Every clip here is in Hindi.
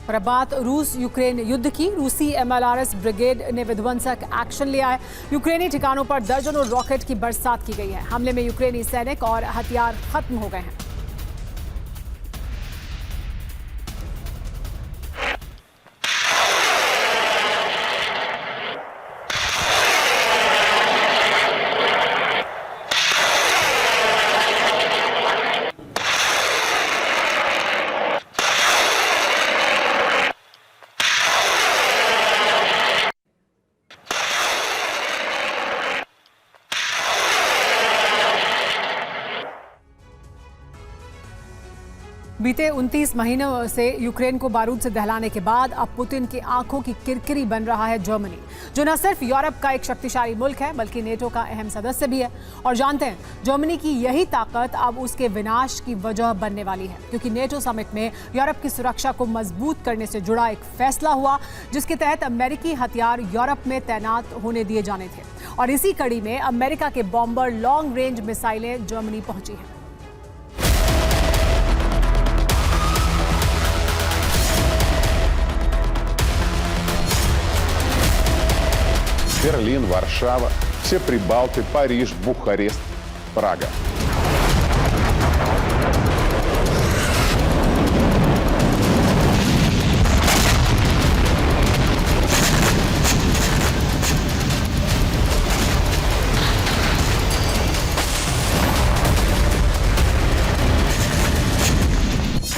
और अब बात रूस यूक्रेन युद्ध की। रूसी MLRS ब्रिगेड ने विध्वंसक एक्शन लिया है। यूक्रेनी ठिकानों पर दर्जनों रॉकेट की बरसात की गई है। हमले में यूक्रेनी सैनिक और हथियार खत्म हो गए हैं। बीते 29 महीनों से यूक्रेन को बारूद से दहलाने के बाद अब पुतिन की आंखों की किरकिरी बन रहा है जर्मनी, जो न सिर्फ यूरोप का एक शक्तिशाली मुल्क है बल्कि नेटो का अहम सदस्य भी है। और जानते हैं, जर्मनी की यही ताकत अब उसके विनाश की वजह बनने वाली है, क्योंकि नेटो समिट में यूरोप की सुरक्षा को मजबूत करने से जुड़ा एक फैसला हुआ, जिसके तहत अमेरिकी हथियार यूरोप में तैनात होने दिए जाने थे। और इसी कड़ी में अमेरिका के बॉम्बर लॉन्ग रेंज मिसाइलें जर्मनी पहुंची हैं। Берлин, Варшава, все Прибалты, Париж, Бухарест, Прага.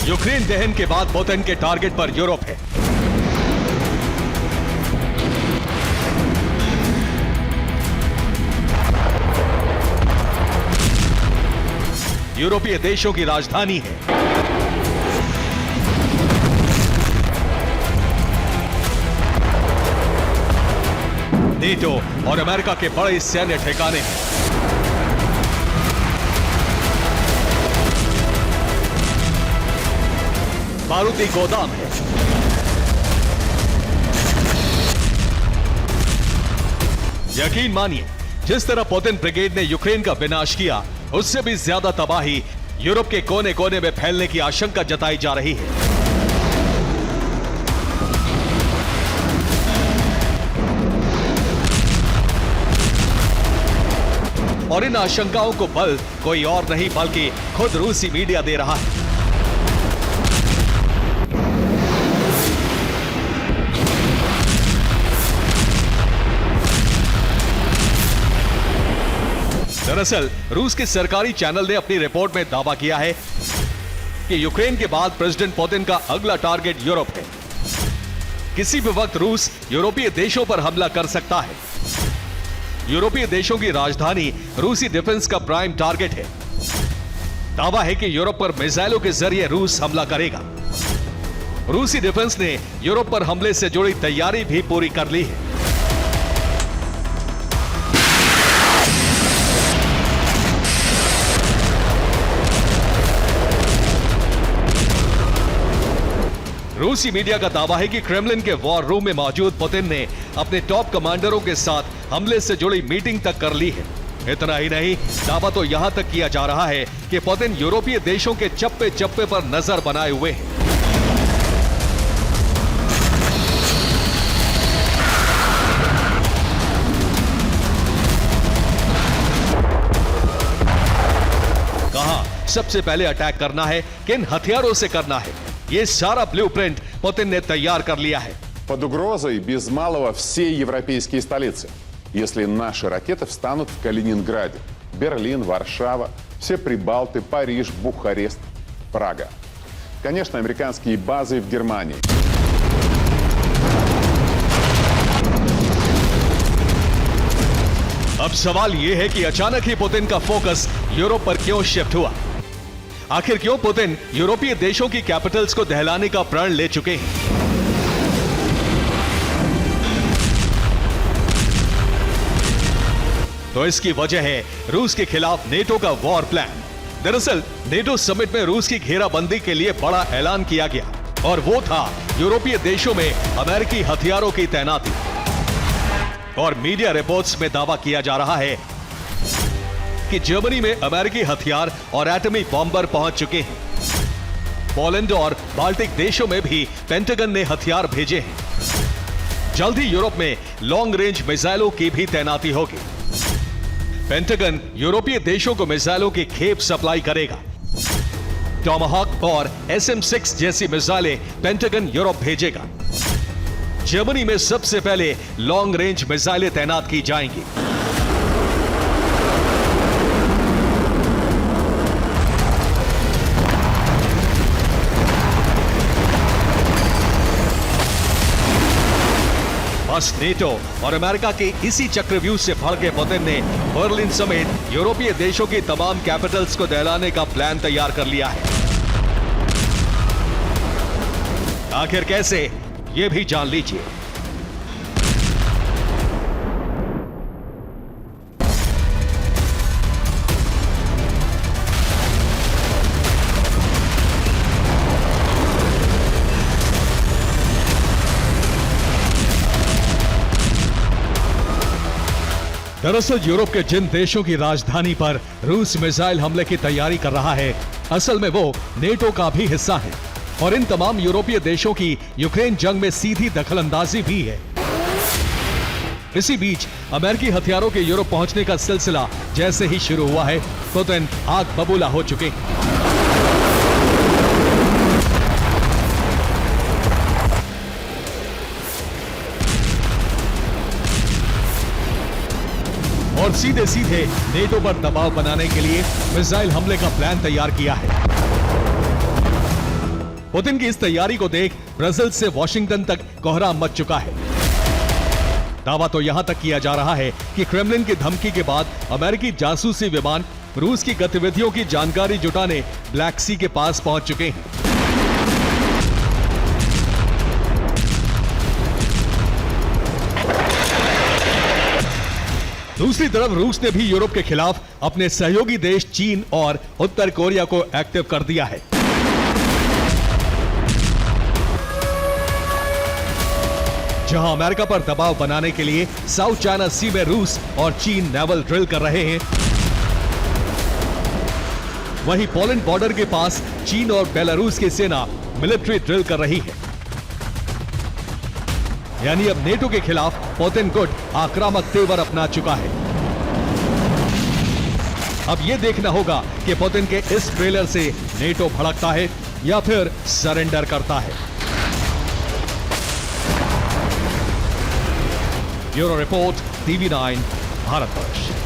यूक्रेन दहन के बाद पुतिन के टारगेट पर यूरोप है। यूरोपीय देशों की राजधानी है। नेटो और अमेरिका के बड़े सैन्य ठिकाने हैं। बारूदी गोदाम है। यकीन मानिए, जिस तरह पुतिन ब्रिगेड ने यूक्रेन का विनाश किया, उससे भी ज्यादा तबाही यूरोप के कोने कोने में फैलने की आशंका जताई जा रही है। और इन आशंकाओं को बल कोई और नहीं बल्कि खुद रूसी मीडिया दे रहा है। दरअसल रूस के सरकारी चैनल ने अपनी रिपोर्ट में दावा किया है कि यूक्रेन के बाद प्रेसिडेंट पुतिन का अगला टारगेट यूरोप है। किसी भी वक्त रूस यूरोपीय देशों पर हमला कर सकता है। यूरोपीय देशों की राजधानी रूसी डिफेंस का प्राइम टारगेट है। दावा है कि यूरोप पर मिसाइलों के जरिए रूस हमला करेगा। रूसी डिफेंस ने यूरोप पर हमले से जुड़ी तैयारी भी पूरी कर ली है। रूसी मीडिया का दावा है कि क्रेमलिन के वॉर रूम में मौजूद पुतिन ने अपने टॉप कमांडरों के साथ हमले से जुड़ी मीटिंग तक कर ली है। इतना ही नहीं, दावा तो यहां तक किया जा रहा है कि पुतिन यूरोपीय देशों के चप्पे चप्पे पर नजर बनाए हुए हैं। कहां सबसे पहले अटैक करना है, किन हथियारों से करना है, ये सारा ब्लूप्रिंट पुतिन ने तैयार कर लिया है। Под угрозой без малого все европейские столицы. Если наши ракеты встанут в Калининграде, Берлин, Варшава, все Прибалты, Париж, Бухарест, Прага. Конечно, американские базы в Германии. अब सवाल यह है कि अचानक ही पुतिन का फोकस यूरोप पर क्यों शिफ्ट हुआ। आखिर क्यों पुतिन यूरोपीय देशों की कैपिटल्स को दहलाने का प्रण ले चुके हैं। तो इसकी वजह है रूस के खिलाफ नेटो का वॉर प्लान। दरअसल नेटो समिट में रूस की घेराबंदी के लिए बड़ा ऐलान किया गया, और वो था यूरोपीय देशों में अमेरिकी हथियारों की तैनाती। और मीडिया रिपोर्ट्स में दावा किया जा रहा है कि जर्मनी में अमेरिकी हथियार और एटमी बॉम्बर पहुंच चुके हैं। पोलैंड और बाल्टिक देशों में भी पेंटागन ने हथियार भेजे हैं। जल्द ही यूरोप में लॉन्ग रेंज मिसाइलों की भी तैनाती होगी। पेंटागन यूरोपीय देशों को मिसाइलों की खेप सप्लाई करेगा। टॉमाहॉक और SM-6 जैसी मिसाइलें पेंटागन यूरोप भेजेगा। जर्मनी में सबसे पहले लॉन्ग रेंज मिसाइलें तैनात की जाएंगी। बस नेटो और अमेरिका के इसी चक्रव्यूह से भड़के पुतिन ने बर्लिन समेत यूरोपीय देशों की तमाम कैपिटल्स को दहलाने का प्लान तैयार कर लिया है। आखिर कैसे, ये भी जान लीजिए। दरअसल यूरोप के जिन देशों की राजधानी पर रूस मिसाइल हमले की तैयारी कर रहा है, असल में वो नेटो का भी हिस्सा है और इन तमाम यूरोपीय देशों की यूक्रेन जंग में सीधी दखलंदाजी भी है। इसी बीच अमेरिकी हथियारों के यूरोप पहुंचने का सिलसिला जैसे ही शुरू हुआ है, पुतिन आग बबूला हो चुके हैं। और सीधे सीधे नेटो पर दबाव बनाने के लिए मिसाइल हमले का प्लान तैयार किया है। पुतिन की इस तैयारी को देख ब्रसेल्स से वॉशिंगटन तक कोहराम मच चुका है। दावा तो यहां तक किया जा रहा है कि क्रेमलिन की धमकी के बाद अमेरिकी जासूसी विमान रूस की गतिविधियों की जानकारी जुटाने ब्लैक सी के पास पहुंच चुके हैं। दूसरी तरफ रूस ने भी यूरोप के खिलाफ अपने सहयोगी देश चीन और उत्तर कोरिया को एक्टिव कर दिया है। जहां अमेरिका पर दबाव बनाने के लिए साउथ चाइना सी में रूस और चीन नेवल ड्रिल कर रहे हैं, वहीं पोलैंड बॉर्डर के पास चीन और बेलारूस की सेना मिलिट्री ड्रिल कर रही है। यानी अब नेटो के खिलाफ पुतिन गुट आक्रामक तेवर अपना चुका है। अब यह देखना होगा कि पुतिन के इस ट्रेलर से नेटो भड़कता है या फिर सरेंडर करता है। Bureau report, TV9, Bharatvarsh.